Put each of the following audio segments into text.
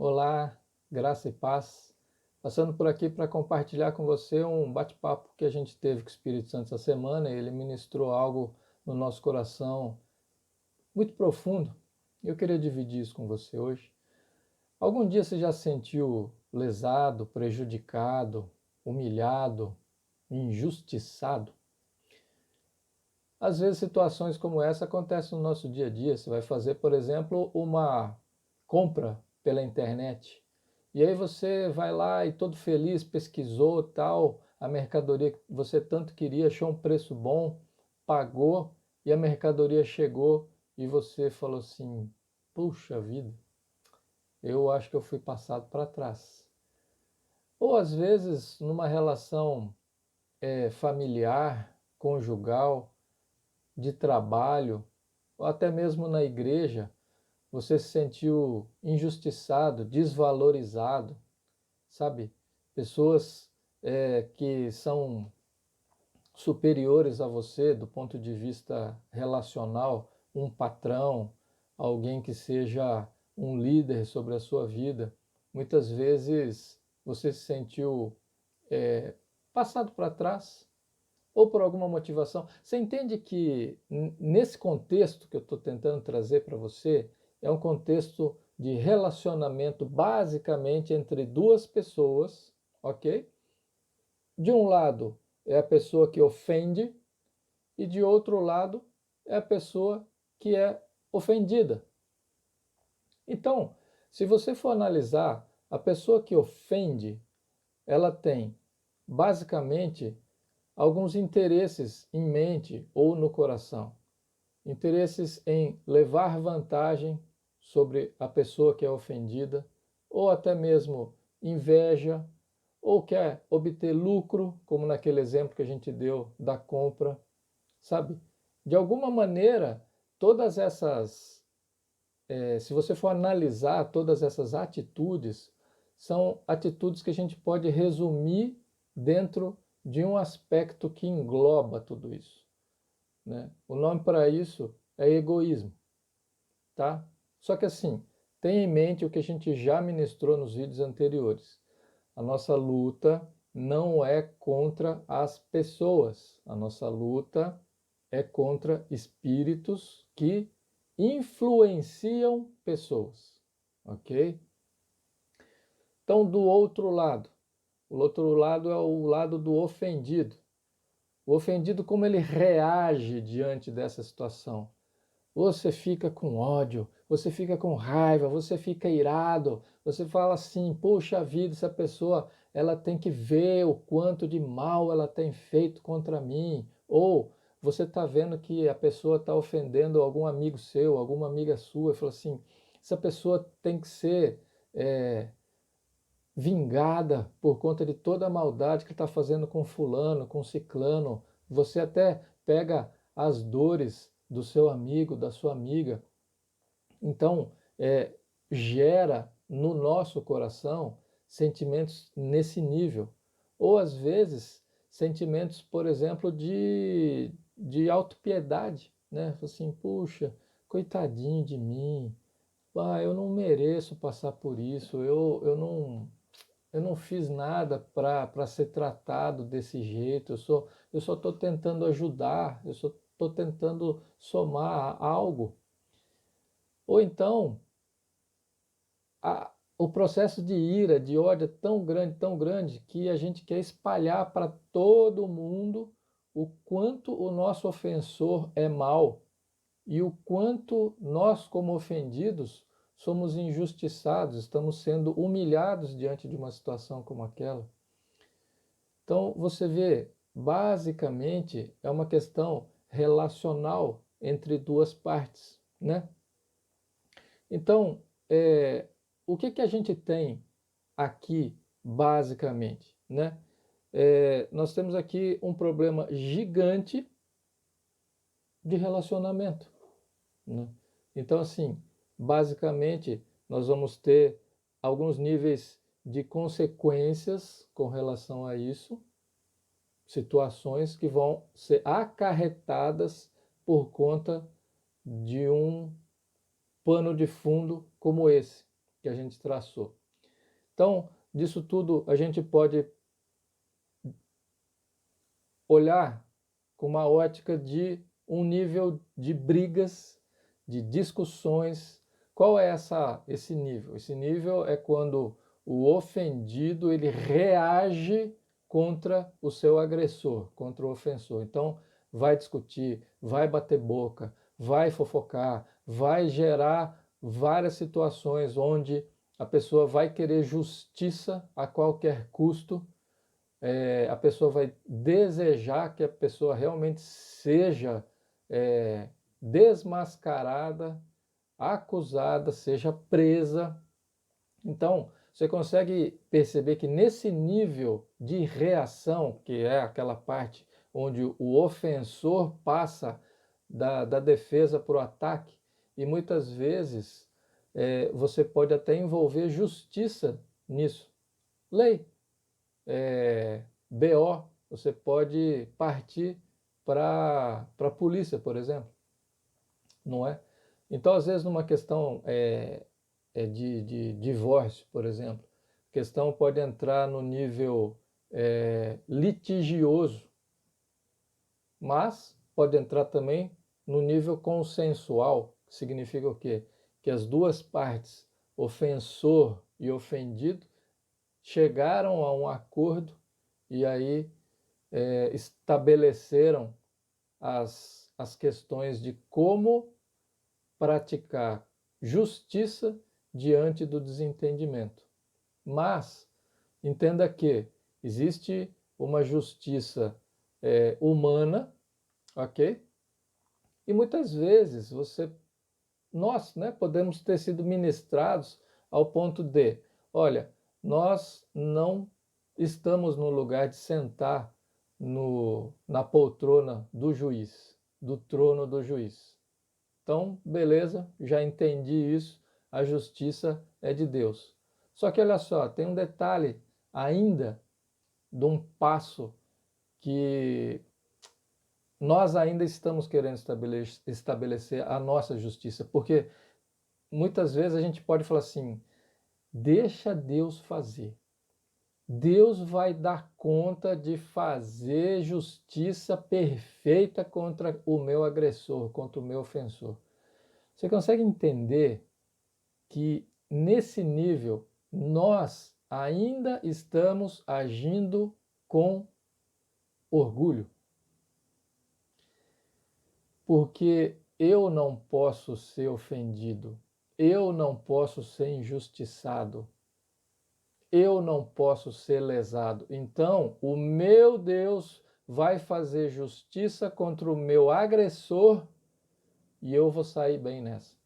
Olá, graça e paz. Passando por aqui para compartilhar com você um bate-papo que a gente teve com o Espírito Santo essa semana. Ele ministrou algo no nosso coração muito profundo. Eu queria dividir isso com você hoje. Algum dia você já se sentiu lesado, prejudicado, humilhado, injustiçado? Às vezes situações como essa acontecem no nosso dia a dia. Você vai fazer, por exemplo, uma compra pela internet. E aí você vai lá e todo feliz pesquisou tal a mercadoria que você tanto queria, achou um preço bom, pagou e a mercadoria chegou e você falou assim: puxa vida, eu acho que eu fui passado para trás. Ou às vezes numa relação familiar, conjugal, de trabalho, ou até mesmo na igreja, você se sentiu injustiçado, desvalorizado, sabe? Pessoas que são superiores a você do ponto de vista relacional, um patrão, alguém que seja um líder sobre a sua vida. Muitas vezes você se sentiu passado para trás, ou por alguma motivação. Você entende que nesse contexto que eu estou tentando trazer para você, é um contexto de relacionamento basicamente entre duas pessoas, ok? De um lado é a pessoa que ofende e de outro lado é a pessoa que é ofendida. Então, se você for analisar, a pessoa que ofende, ela tem basicamente alguns interesses em mente ou no coração. Interesses em levar vantagem sobre a pessoa que é ofendida, ou até mesmo inveja, ou quer obter lucro, como naquele exemplo que a gente deu da compra, sabe? De alguma maneira, todas essas, se você for analisar todas essas atitudes, são atitudes que a gente pode resumir dentro de um aspecto que engloba tudo isso, né? O nome para isso é egoísmo, tá? Só que assim, tenha em mente o que a gente já ministrou nos vídeos anteriores. A nossa luta não é contra as pessoas, a nossa luta é contra espíritos que influenciam pessoas, ok? Então, do outro lado, o outro lado é o lado do ofendido. O ofendido, como ele reage diante dessa situação? Você fica com ódio, você fica com raiva, você fica irado, você fala assim: poxa vida, essa pessoa ela tem que ver o quanto de mal ela tem feito contra mim. Ou você está vendo que a pessoa está ofendendo algum amigo seu, alguma amiga sua, e fala assim: essa pessoa tem que ser vingada por conta de toda a maldade que está fazendo com fulano, com ciclano. Você até pega as dores do seu amigo, da sua amiga. Então, gera no nosso coração sentimentos nesse nível. Ou às vezes, sentimentos, por exemplo, de autopiedade, né? Assim, puxa, coitadinho de mim, eu não mereço passar por isso, eu não fiz nada para ser tratado desse jeito, eu só estou tentando ajudar, eu só estou tentando somar algo. Ou então, o processo de ira, de ódio é tão grande, que a gente quer espalhar para todo mundo o quanto o nosso ofensor é mau e o quanto nós, como ofendidos, somos injustiçados, estamos sendo humilhados diante de uma situação como aquela. Então, você vê, basicamente, é uma questão relacional entre duas partes, né? Então, o que que a gente tem aqui, basicamente, né? Nós temos aqui um problema gigante de relacionamento, né? Então, assim, basicamente, nós vamos ter alguns níveis de consequências com relação a isso, situações que vão ser acarretadas por conta de um pano de fundo como esse. que a gente traçou. Então, disso tudo, a gente pode olhar com uma ótica de um nível de brigas, de discussões. Qual é esse nível? Esse nível é quando o ofendido ele reage contra o seu agressor, contra o ofensor. Então, vai discutir, vai bater boca, vai fofocar, vai gerar várias situações onde a pessoa vai querer justiça a qualquer custo, a pessoa vai desejar que a pessoa realmente seja desmascarada, acusada, seja presa. Então, você consegue perceber que nesse nível de reação, que é aquela parte onde o ofensor passa da defesa para o ataque, e muitas vezes você pode até envolver justiça nisso. Lei, BO, você pode partir para a polícia, por exemplo, não é? Então, às vezes, numa questão de divórcio, por exemplo, a questão pode entrar no nível litigioso, mas pode entrar também no nível consensual, que significa o quê? Que as duas partes, ofensor e ofendido, chegaram a um acordo e aí estabeleceram as questões de como praticar justiça diante do desentendimento. Mas entenda que existe uma justiça humana, ok? E muitas vezes nós, né, podemos ter sido ministrados ao ponto de, olha, nós não estamos no lugar de sentar na poltrona do juiz, do trono do juiz. Então, beleza, já entendi isso, a justiça é de Deus. Só que olha só, tem um detalhe ainda de um passo que nós ainda estamos querendo estabelecer a nossa justiça, porque muitas vezes a gente pode falar assim, deixa Deus fazer. Deus vai dar conta de fazer justiça perfeita contra o meu agressor, contra o meu ofensor. Você consegue entender que nesse nível nós ainda estamos agindo com orgulho? Porque eu não posso ser ofendido, eu não posso ser injustiçado, eu não posso ser lesado. Então, o meu Deus vai fazer justiça contra o meu agressor e eu vou sair bem nessa.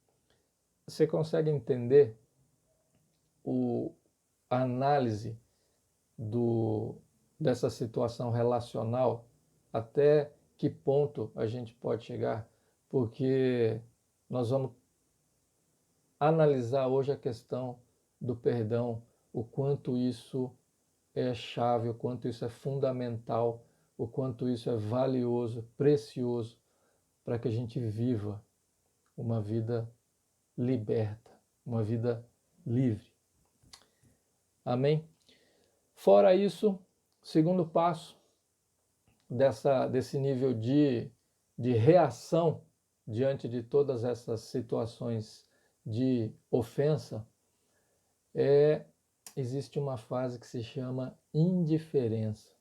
Você consegue entender a análise dessa situação relacional? Até que ponto a gente pode chegar? Porque nós vamos analisar hoje a questão do perdão, o quanto isso é chave, o quanto isso é fundamental, o quanto isso é valioso, precioso, para que a gente viva uma vida liberta, uma vida livre. Amém? Fora isso, segundo passo desse nível de reação diante de todas essas situações de ofensa, existe uma fase que se chama indiferença.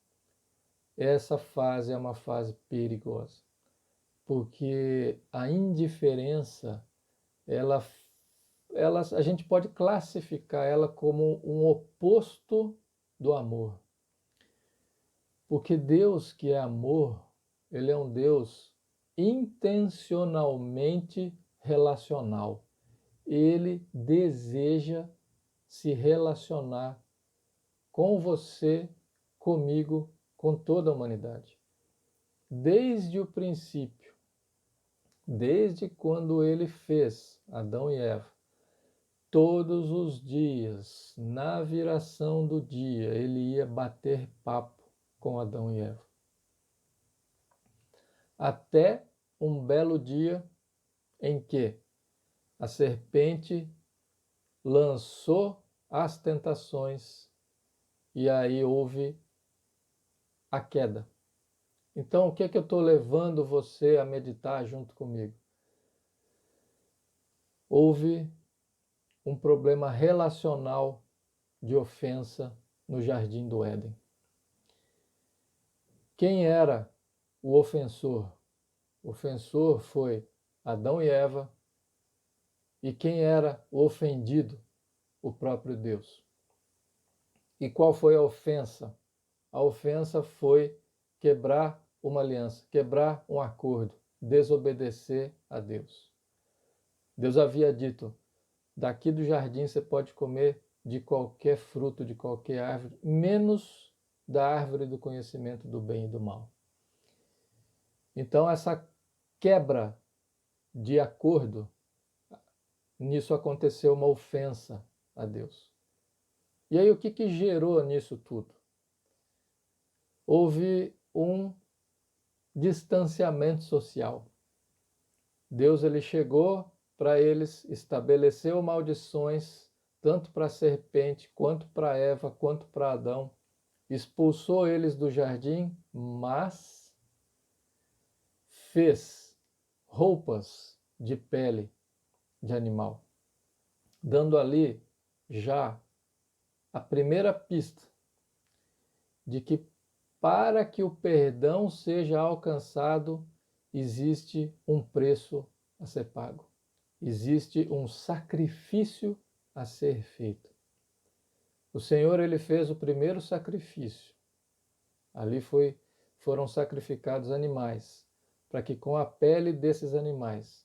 Essa fase é uma fase perigosa, porque a indiferença, a gente pode classificar ela como um oposto do amor. Porque Deus, que é amor, ele é um Deus intencionalmente relacional. Ele deseja se relacionar com você, comigo, com toda a humanidade. Desde o princípio, desde quando ele fez Adão e Eva, todos os dias, na viração do dia, ele ia bater papo com Adão e Eva. Até um belo dia em que a serpente lançou as tentações e aí houve a queda. Então, o que é que eu estou levando você a meditar junto comigo? Houve um problema relacional de ofensa no Jardim do Éden. Quem era o ofensor? O ofensor foi Adão e Eva. E quem era o ofendido? O próprio Deus. E qual foi a ofensa? A ofensa foi quebrar uma aliança, quebrar um acordo, desobedecer a Deus. Deus havia dito: daqui do jardim você pode comer de qualquer fruto, de qualquer árvore, menos da árvore do conhecimento do bem e do mal. Então, essa quebra de acordo, nisso aconteceu uma ofensa a Deus. E aí, o que gerou nisso tudo? Houve um distanciamento social. Deus ele chegou para eles, estabeleceu maldições, tanto para a serpente, quanto para Eva, quanto para Adão, expulsou eles do jardim, mas fez roupas de pele de animal, dando ali já a primeira pista de que para que o perdão seja alcançado, existe um preço a ser pago. Existe um sacrifício a ser feito. O Senhor ele fez o primeiro sacrifício. Ali foram sacrificados animais, para que com a pele desses animais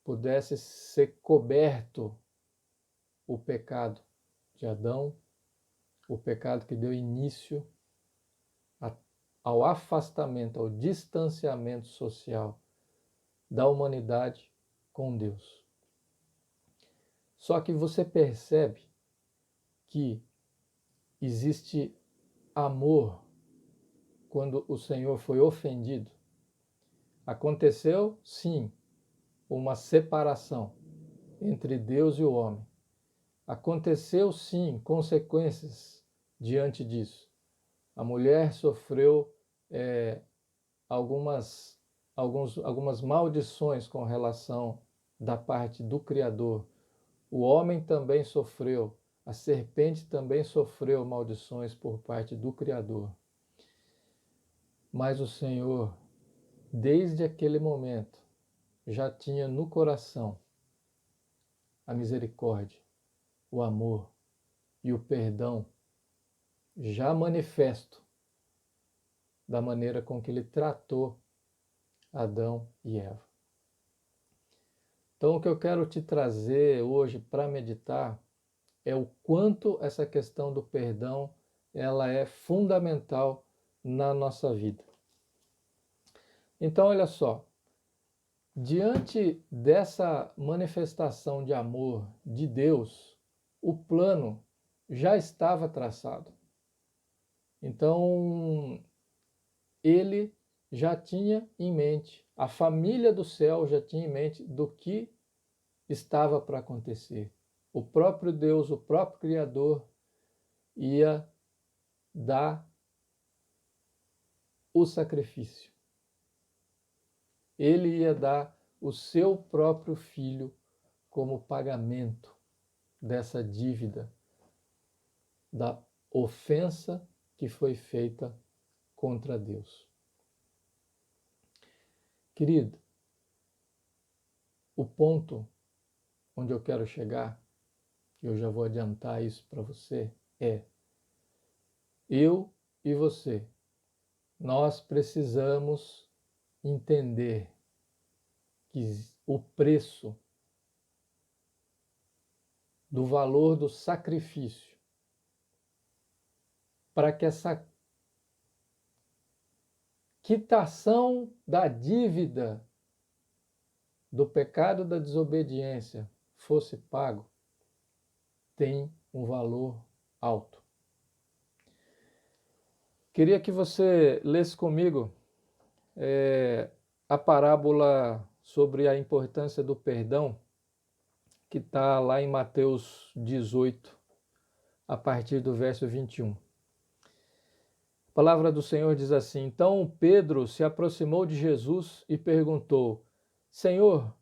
pudesse ser coberto o pecado de Adão, o pecado que deu início ao afastamento, ao distanciamento social da humanidade com Deus. Só que você percebe que existe amor quando o Senhor foi ofendido. Aconteceu, sim, uma separação entre Deus e o homem. Aconteceu, sim, consequências diante disso. A mulher sofreu algumas maldições com relação da parte do Criador. O homem também sofreu, a serpente também sofreu maldições por parte do Criador. Mas o Senhor, desde aquele momento, já tinha no coração a misericórdia, o amor e o perdão já manifesto da maneira com que ele tratou Adão e Eva. Então, o que eu quero te trazer hoje para meditar é o quanto essa questão do perdão ela é fundamental na nossa vida. Então, olha só, diante dessa manifestação de amor de Deus, o plano já estava traçado. Então, ele já tinha em mente, a família do céu já tinha em mente do que estava para acontecer. O próprio Deus, o próprio Criador, ia dar o sacrifício. Ele ia dar o seu próprio filho como pagamento dessa dívida, da ofensa que foi feita contra Deus. Querido, o ponto onde eu quero chegar, e eu já vou adiantar isso para você, é eu e você, nós precisamos entender que o preço do valor do sacrifício para que essa quitação da dívida do pecado da desobediência fosse pago, tem um valor alto. Queria que você lesse comigo a parábola sobre a importância do perdão, que está lá em Mateus 18, a partir do verso 21. A palavra do Senhor diz assim: Então Pedro se aproximou de Jesus e perguntou: Senhor,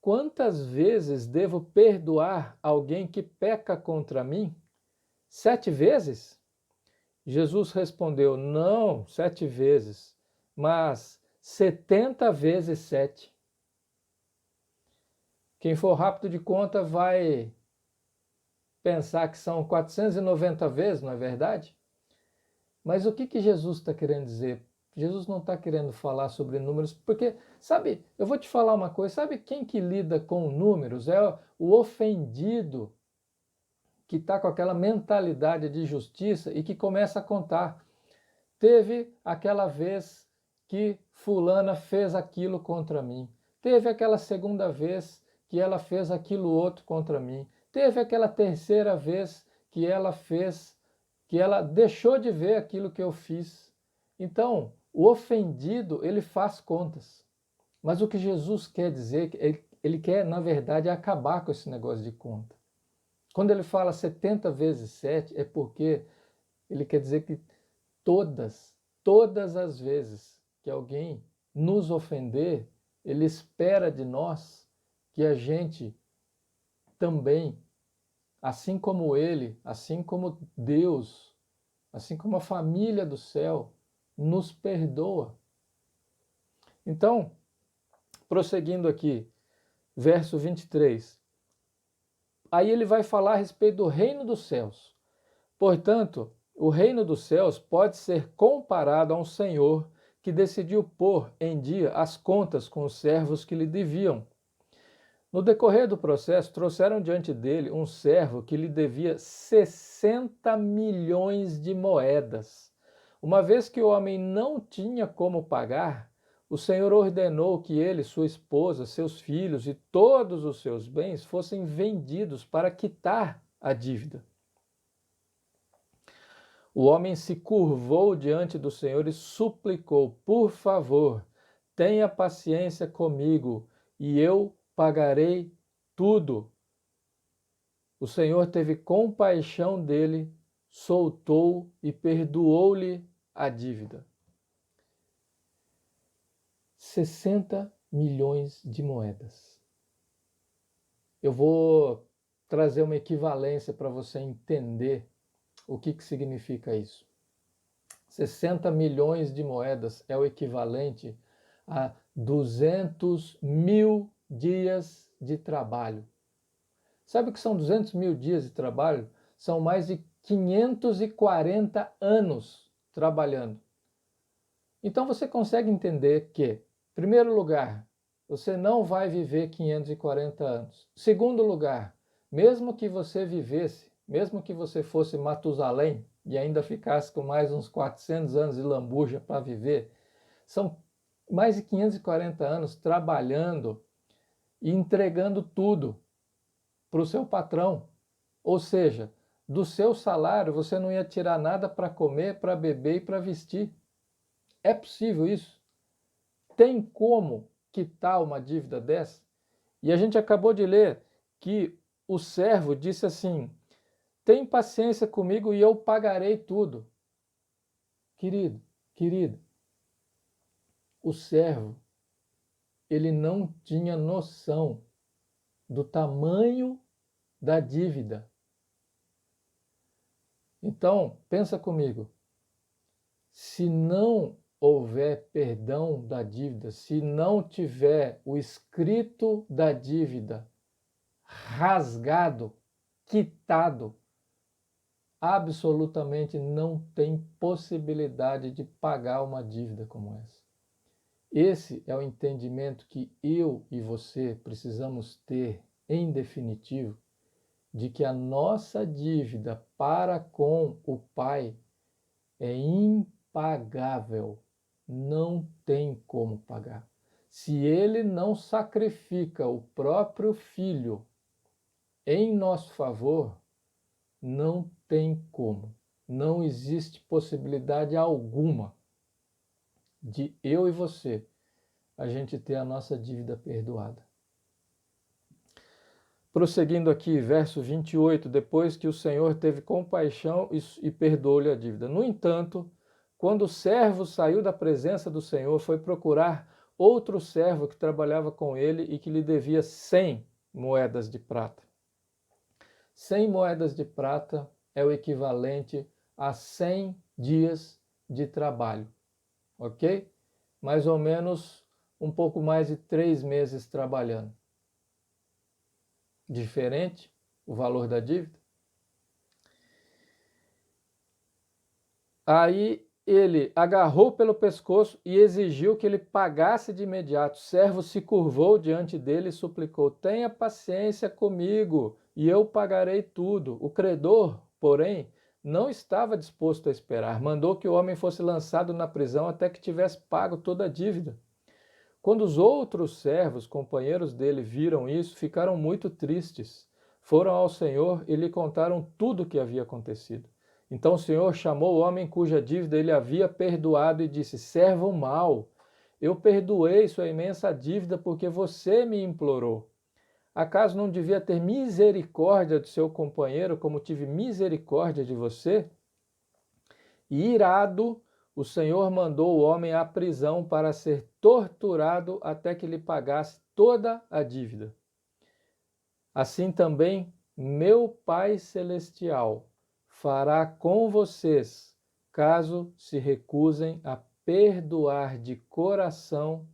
quantas vezes devo perdoar alguém que peca contra mim? 7 vezes? Jesus respondeu: Não, 7 vezes, mas 70 vezes 7. Quem for rápido de conta vai pensar que são 490 vezes, não é verdade? Mas o que Jesus está querendo dizer? Jesus não está querendo falar sobre números, porque, sabe, eu vou te falar uma coisa, sabe quem que lida com números? É o ofendido que está com aquela mentalidade de justiça e que começa a contar. Teve aquela vez que fulana fez aquilo contra mim. Teve aquela segunda vez que ela fez aquilo outro contra mim. Teve aquela terceira vez que ela deixou de ver aquilo que eu fiz. Então, o ofendido, ele faz contas. Mas o que Jesus quer dizer, ele quer, na verdade, acabar com esse negócio de conta. Quando ele fala 70 vezes 7, é porque ele quer dizer que todas as vezes que alguém nos ofender, ele espera de nós que a gente também, assim como ele, assim como Deus, assim como a família do céu, nos perdoa. Então, prosseguindo aqui, verso 23. Aí ele vai falar a respeito do reino dos céus. Portanto, o reino dos céus pode ser comparado a um senhor que decidiu pôr em dia as contas com os servos que lhe deviam. No decorrer do processo, trouxeram diante dele um servo que lhe devia 60 milhões de moedas. Uma vez que o homem não tinha como pagar, o Senhor ordenou que ele, sua esposa, seus filhos e todos os seus bens fossem vendidos para quitar a dívida. O homem se curvou diante do Senhor e suplicou: Por favor, tenha paciência comigo e eu pagarei tudo. O Senhor teve compaixão dele, soltou e perdoou-lhe a dívida. 60 milhões de moedas. Eu vou trazer uma equivalência para você entender o que significa isso. 60 milhões de moedas é o equivalente a 200 mil dias de trabalho. Sabe o que são 200 mil dias de trabalho? São mais de 540 anos trabalhando. Então você consegue entender que, em primeiro lugar, você não vai viver 540 anos. Segundo lugar, mesmo que você vivesse, mesmo que você fosse Matusalém e ainda ficasse com mais uns 400 anos de lambuja para viver, são mais de 540 anos trabalhando e entregando tudo para o seu patrão. Ou seja, do seu salário você não ia tirar nada para comer, para beber e para vestir. É possível isso? Tem como quitar uma dívida dessa? E a gente acabou de ler que o servo disse assim: tem paciência comigo e eu pagarei tudo. Querido, querido, o servo, ele não tinha noção do tamanho da dívida. Então, pensa comigo, se não houver perdão da dívida, se não tiver o escrito da dívida rasgado, quitado, absolutamente não tem possibilidade de pagar uma dívida como essa. Esse é o entendimento que eu e você precisamos ter, em definitivo, de que a nossa dívida para com o Pai é impagável, não tem como pagar. Se ele não sacrifica o próprio filho em nosso favor, não tem como. Não existe possibilidade alguma de eu e você a gente ter a nossa dívida perdoada. prosseguindo aqui, verso 28, depois que o Senhor teve compaixão e perdoou-lhe a dívida. No entanto, quando o servo saiu da presença do Senhor, foi procurar outro servo que trabalhava com ele e que lhe devia 100 moedas de prata. 100 moedas de prata é o equivalente a 100 dias de trabalho, ok? Mais ou menos um pouco mais de 3 meses trabalhando. Diferente o valor da dívida? Aí ele agarrou pelo pescoço e exigiu que ele pagasse de imediato. O servo se curvou diante dele e suplicou: tenha paciência comigo e eu pagarei tudo. O credor, porém, não estava disposto a esperar. Mandou que o homem fosse lançado na prisão até que tivesse pago toda a dívida. Quando os outros servos, companheiros dele, viram isso, ficaram muito tristes. Foram ao Senhor e lhe contaram tudo o que havia acontecido. Então o Senhor chamou o homem cuja dívida ele havia perdoado e disse: servo mau, eu perdoei sua imensa dívida porque você me implorou. Acaso não devia ter misericórdia do seu companheiro como tive misericórdia de você? E irado, o Senhor mandou o homem à prisão para ser torturado até que lhe pagasse toda a dívida. Assim também, meu Pai Celestial fará com vocês, caso se recusem a perdoar de coração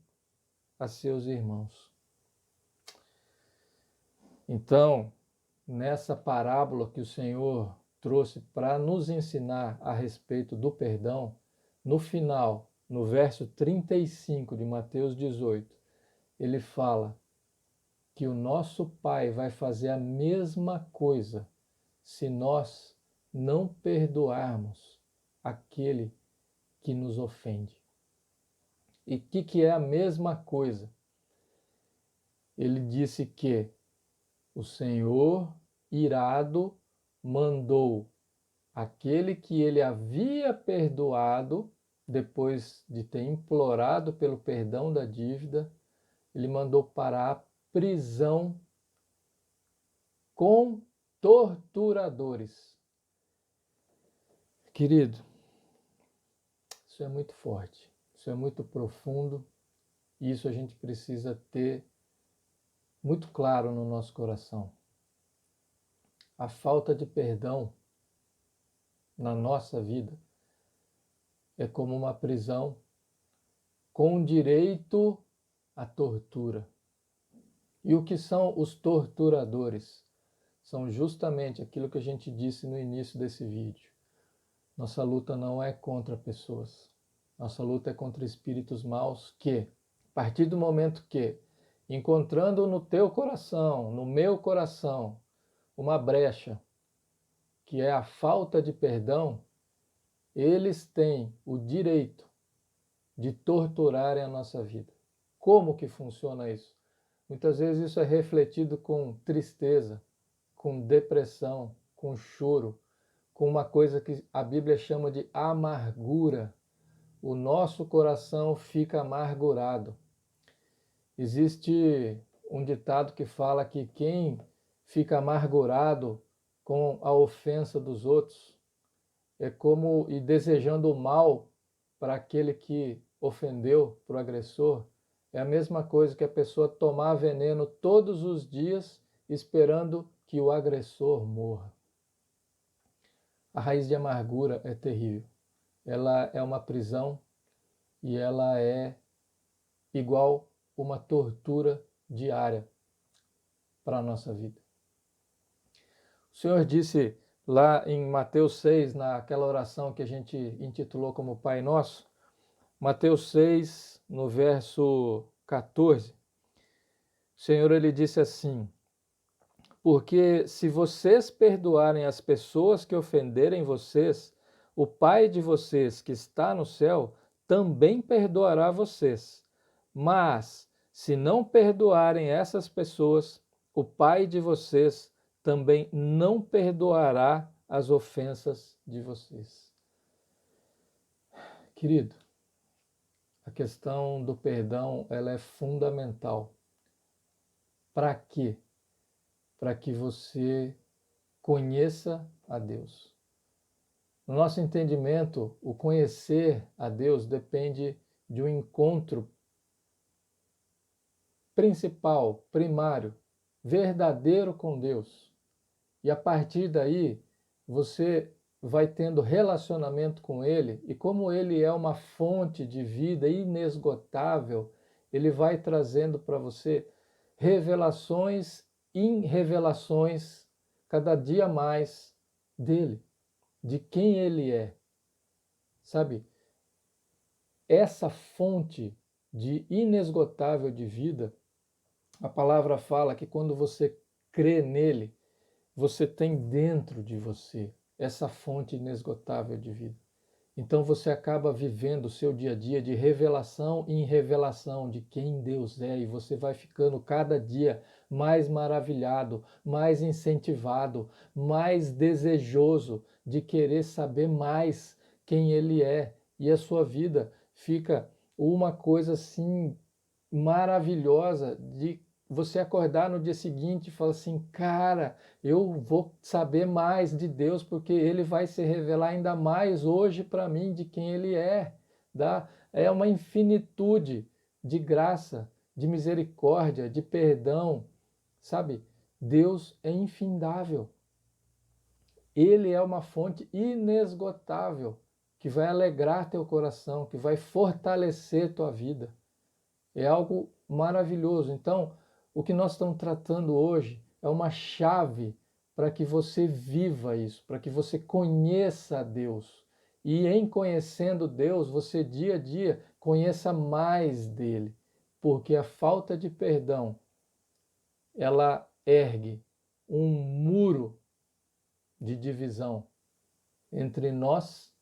a seus irmãos. Então, nessa parábola que o Senhor trouxe para nos ensinar a respeito do perdão, no final, no verso 35 de Mateus 18, ele fala que o nosso Pai vai fazer a mesma coisa se nós não perdoarmos aquele que nos ofende. E o que é a mesma coisa? Ele disse que o Senhor, irado, mandou aquele que ele havia perdoado, depois de ter implorado pelo perdão da dívida, ele mandou para a prisão com torturadores. Querido, isso é muito forte, isso é muito profundo e isso a gente precisa ter muito claro no nosso coração. A falta de perdão na nossa vida é como uma prisão com direito à tortura. E o que são os torturadores? São justamente aquilo que a gente disse no início desse vídeo. Nossa luta não é contra pessoas. Nossa luta é contra espíritos maus que, a partir do momento que, encontrando no teu coração, no meu coração, uma brecha, que é a falta de perdão, eles têm o direito de torturarem a nossa vida. Como que funciona isso? Muitas vezes isso é refletido com tristeza, com depressão, com choro, com uma coisa que a Bíblia chama de amargura. O nosso coração fica amargurado. Existe um ditado que fala que quem fica amargurado com a ofensa dos outros é como ir desejando o mal para aquele que ofendeu, para o agressor. É a mesma coisa que a pessoa tomar veneno todos os dias esperando que o agressor morra. A raiz de amargura é terrível. Ela é uma prisão e ela é igual uma tortura diária para a nossa vida. O Senhor disse lá em Mateus 6, naquela oração que a gente intitulou como Pai Nosso, Mateus 6, no verso 14, o Senhor ele disse assim: porque se vocês perdoarem as pessoas que ofenderem vocês, o Pai de vocês que está no céu também perdoará vocês. Mas, se não perdoarem essas pessoas, o Pai de vocês também não perdoará as ofensas de vocês. Querido, a questão do perdão ela é fundamental. Para quê? para que você conheça a Deus. No nosso entendimento, o conhecer a Deus depende de um encontro principal, primário, verdadeiro com Deus. E a partir daí, você vai tendo relacionamento com Ele, e como Ele é uma fonte de vida inesgotável, Ele vai trazendo para você revelações em revelações, cada dia mais dele, de quem Ele é. Sabe, essa fonte de inesgotável de vida, a palavra fala que quando você crê nele, você tem dentro de você essa fonte inesgotável de vida. Então você acaba vivendo o seu dia a dia de revelação em revelação de quem Deus é, e você vai ficando cada dia mais maravilhado, mais incentivado, mais desejoso de querer saber mais quem Ele é, e a sua vida fica uma coisa assim maravilhosa de você acordar no dia seguinte e falar assim, cara, eu vou saber mais de Deus porque Ele vai se revelar ainda mais hoje para mim de quem Ele é. É uma infinitude de graça, de misericórdia, de perdão, sabe? Deus é infindável. Ele é uma fonte inesgotável que vai alegrar teu coração, que vai fortalecer tua vida. É algo maravilhoso. Então, o que nós estamos tratando hoje é uma chave para que você viva isso, para que você conheça a Deus. E em conhecendo Deus, você dia a dia conheça mais dele, porque a falta de perdão, ela ergue um muro de divisão entre nós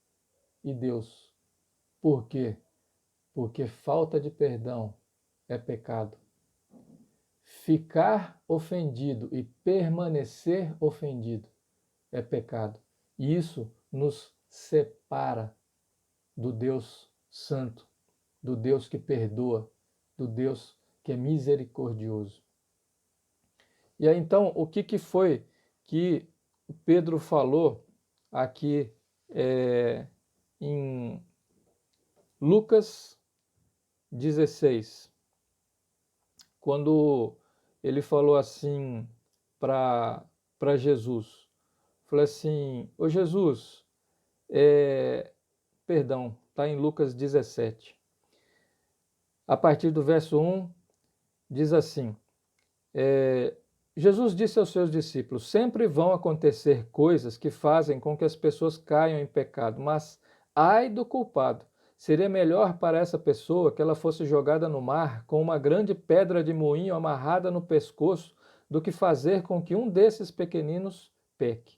e Deus. Por quê? Porque falta de perdão é pecado. Ficar ofendido e permanecer ofendido é pecado. E isso nos separa do Deus Santo, do Deus que perdoa, do Deus que é misericordioso. E aí então, o que foi que Pedro falou aqui em Lucas 16, quando ele falou assim para Jesus, falou assim, ô Jesus, perdão, está em Lucas 17, a partir do verso 1, diz assim, Jesus disse aos seus discípulos, sempre vão acontecer coisas que fazem com que as pessoas caiam em pecado, mas ai do culpado. Seria melhor para essa pessoa que ela fosse jogada no mar com uma grande pedra de moinho amarrada no pescoço do que fazer com que um desses pequeninos peque.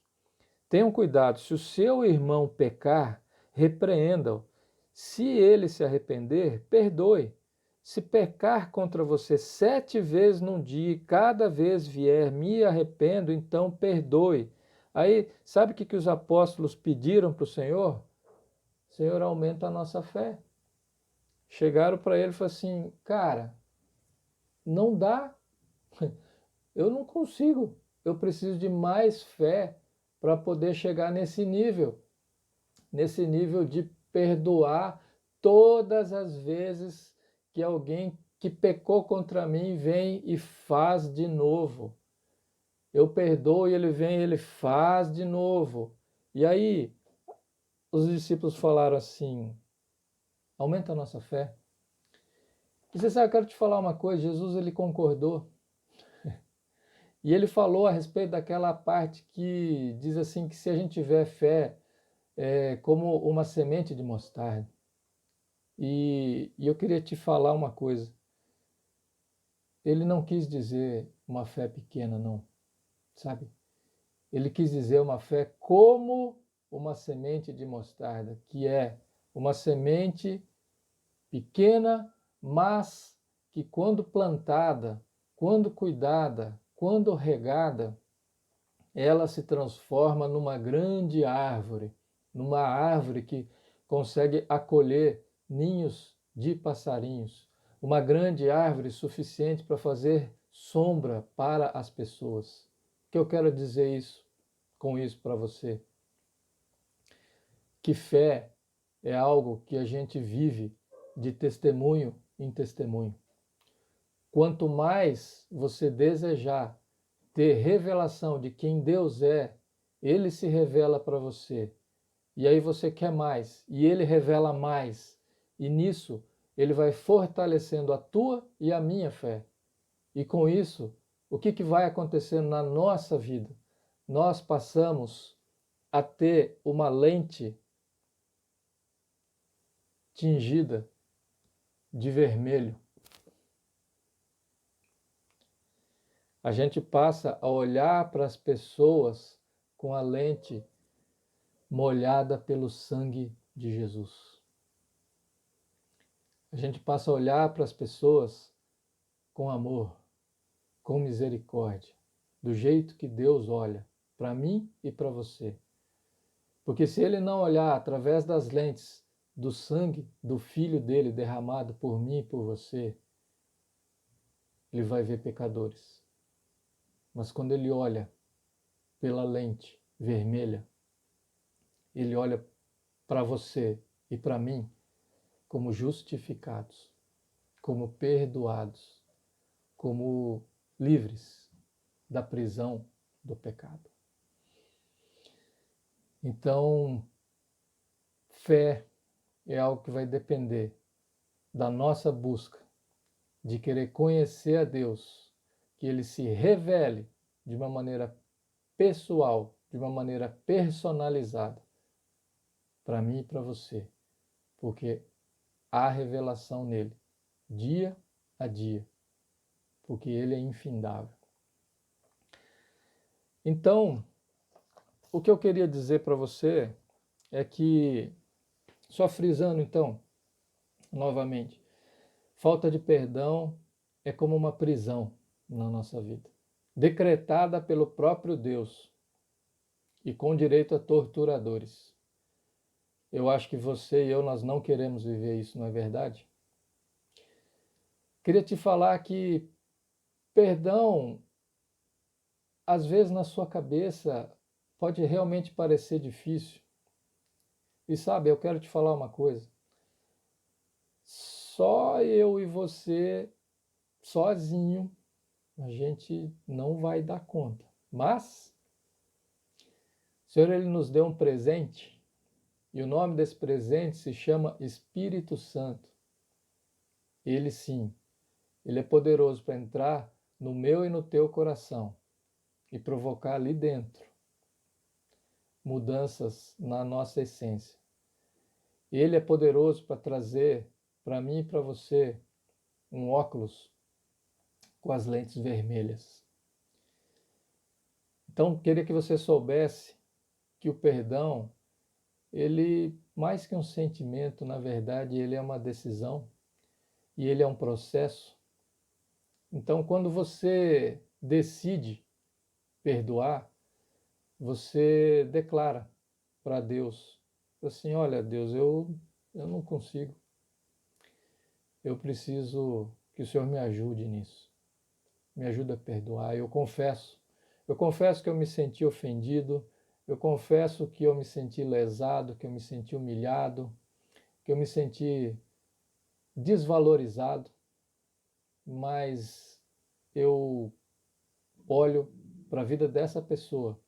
Tenham cuidado, se o seu irmão pecar, repreenda-o. Se ele se arrepender, perdoe. Se pecar contra você 7 vezes num dia e cada vez vier, me arrependo, então perdoe. Aí, sabe o que os apóstolos pediram para o Senhor? Senhor, aumenta a nossa fé. Chegaram para ele e falaram assim, cara, não dá, eu não consigo, eu preciso de mais fé para poder chegar nesse nível de perdoar todas as vezes que alguém que pecou contra mim vem e faz de novo. Eu perdoo e ele vem e ele faz de novo. E aí os discípulos falaram assim, aumenta a nossa fé. E você sabe, eu quero te falar uma coisa, Jesus ele concordou. E ele falou a respeito daquela parte que diz assim, que se a gente tiver fé como uma semente de mostarda. E eu queria te falar uma coisa. Ele não quis dizer uma fé pequena, não, sabe? Ele quis dizer uma fé como uma semente de mostarda, que é uma semente pequena, mas que quando plantada, quando cuidada, quando regada, ela se transforma numa grande árvore, numa árvore que consegue acolher ninhos de passarinhos, uma grande árvore suficiente para fazer sombra para as pessoas. que eu quero dizer com isso para você? Que fé é algo que a gente vive de testemunho em testemunho. Quanto mais você desejar ter revelação de quem Deus é, Ele se revela para você. E aí você quer mais, e Ele revela mais. E nisso, Ele vai fortalecendo a tua e a minha fé. E com isso, o que vai acontecendo na nossa vida? Nós passamos a ter uma lente tingida de vermelho. A gente passa a olhar para as pessoas com a lente molhada pelo sangue de Jesus. A gente passa a olhar para as pessoas com amor, com misericórdia, do jeito que Deus olha para mim e para você. Porque se Ele não olhar através das lentes do sangue do Filho dele derramado por mim e por você, Ele vai ver pecadores. Mas quando Ele olha pela lente vermelha, Ele olha para você e para mim como justificados, como perdoados, como livres da prisão do pecado. Então, fé é algo que vai depender da nossa busca de querer conhecer a Deus, que Ele se revele de uma maneira pessoal, de uma maneira personalizada para mim e para você, porque há revelação nele, dia a dia, porque Ele é infindável. Então, o que eu queria dizer para você é que, só frisando então, novamente, falta de perdão é como uma prisão na nossa vida, decretada pelo próprio Deus e com direito a torturadores. Eu acho que você e eu, nós não queremos viver isso, não é verdade? Queria te falar que perdão, às vezes na sua cabeça, pode realmente parecer difícil. E sabe, eu quero te falar uma coisa. Só eu e você, sozinho, a gente não vai dar conta. Mas o Senhor, Ele nos deu um presente, e o nome desse presente se chama Espírito Santo. Ele sim, Ele é poderoso para entrar no meu e no teu coração e provocar ali dentro mudanças na nossa essência. Ele é poderoso para trazer para mim e para você um óculos com as lentes vermelhas. Então, queria que você soubesse que o perdão, ele, mais que um sentimento, na verdade, ele é uma decisão e ele é um processo. Então, quando você decide perdoar, você declara para Deus, assim, olha, Deus, eu não consigo. Eu preciso que o Senhor me ajude nisso. Me ajude a perdoar. Eu confesso que eu me senti ofendido, eu confesso que eu me senti lesado, que eu me senti humilhado, que eu me senti desvalorizado, mas eu olho para a vida dessa pessoa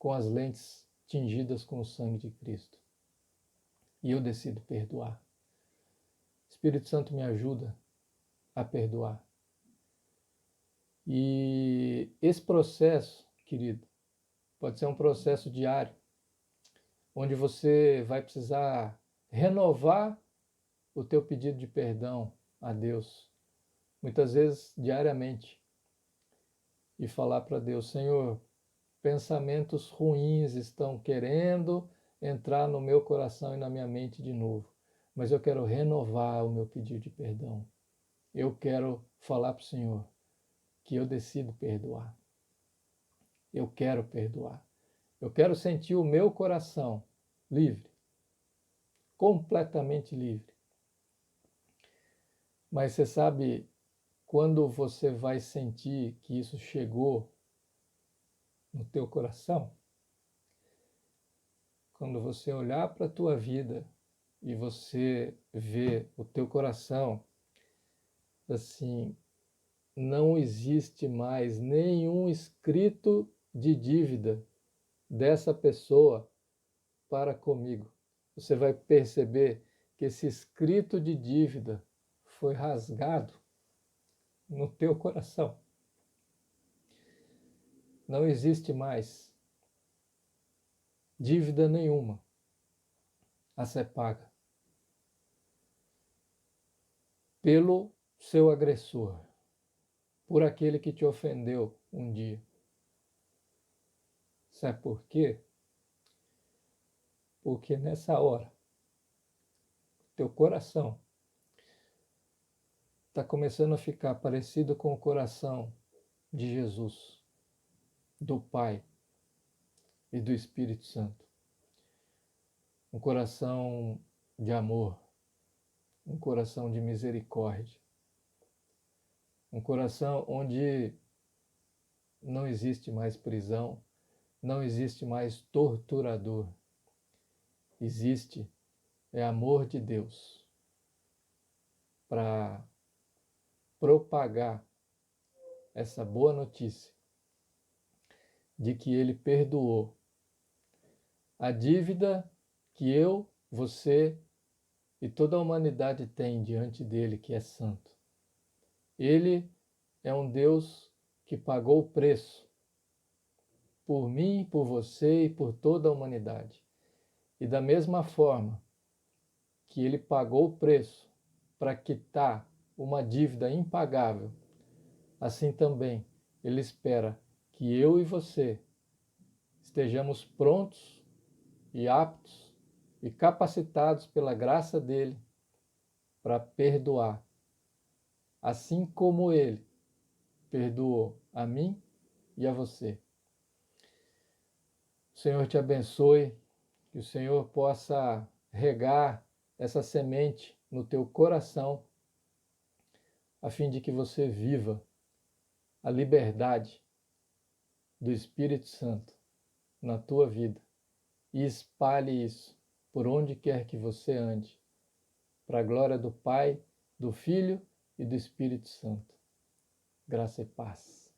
com as lentes tingidas com o sangue de Cristo. E eu decido perdoar. Espírito Santo me ajuda a perdoar. E esse processo, querido, pode ser um processo diário, onde você vai precisar renovar o teu pedido de perdão a Deus, muitas vezes diariamente, e falar para Deus, Senhor, pensamentos ruins estão querendo entrar no meu coração e na minha mente de novo, mas eu quero renovar o meu pedido de perdão. Eu quero falar para o Senhor que eu decido perdoar. Eu quero perdoar. Eu quero sentir o meu coração livre, completamente livre. Mas você sabe, quando você vai sentir que isso chegou no teu coração, quando você olhar para a tua vida e você ver o teu coração, assim, não existe mais nenhum escrito de dívida dessa pessoa para comigo. Você vai perceber que esse escrito de dívida foi rasgado no teu coração. Não existe mais dívida nenhuma a ser paga pelo seu agressor, por aquele que te ofendeu um dia. Sabe por quê? Porque nessa hora, teu coração está começando a ficar parecido com o coração de Jesus, do Pai e do Espírito Santo. Um coração de amor, um coração de misericórdia, um coração onde não existe mais prisão, não existe mais torturador. Existe amor de Deus para propagar essa boa notícia de que Ele perdoou a dívida que eu, você e toda a humanidade tem diante dele, que é santo. Ele é um Deus que pagou o preço por mim, por você e por toda a humanidade. E da mesma forma que ele pagou o preço para quitar uma dívida impagável, assim também ele espera que eu e você estejamos prontos e aptos e capacitados pela graça dele para perdoar, assim como ele perdoou a mim e a você. O Senhor te abençoe, que o Senhor possa regar essa semente no teu coração, a fim de que você viva a liberdade do Espírito Santo na tua vida e espalhe isso por onde quer que você ande, para a glória do Pai, do Filho e do Espírito Santo. Graça e paz.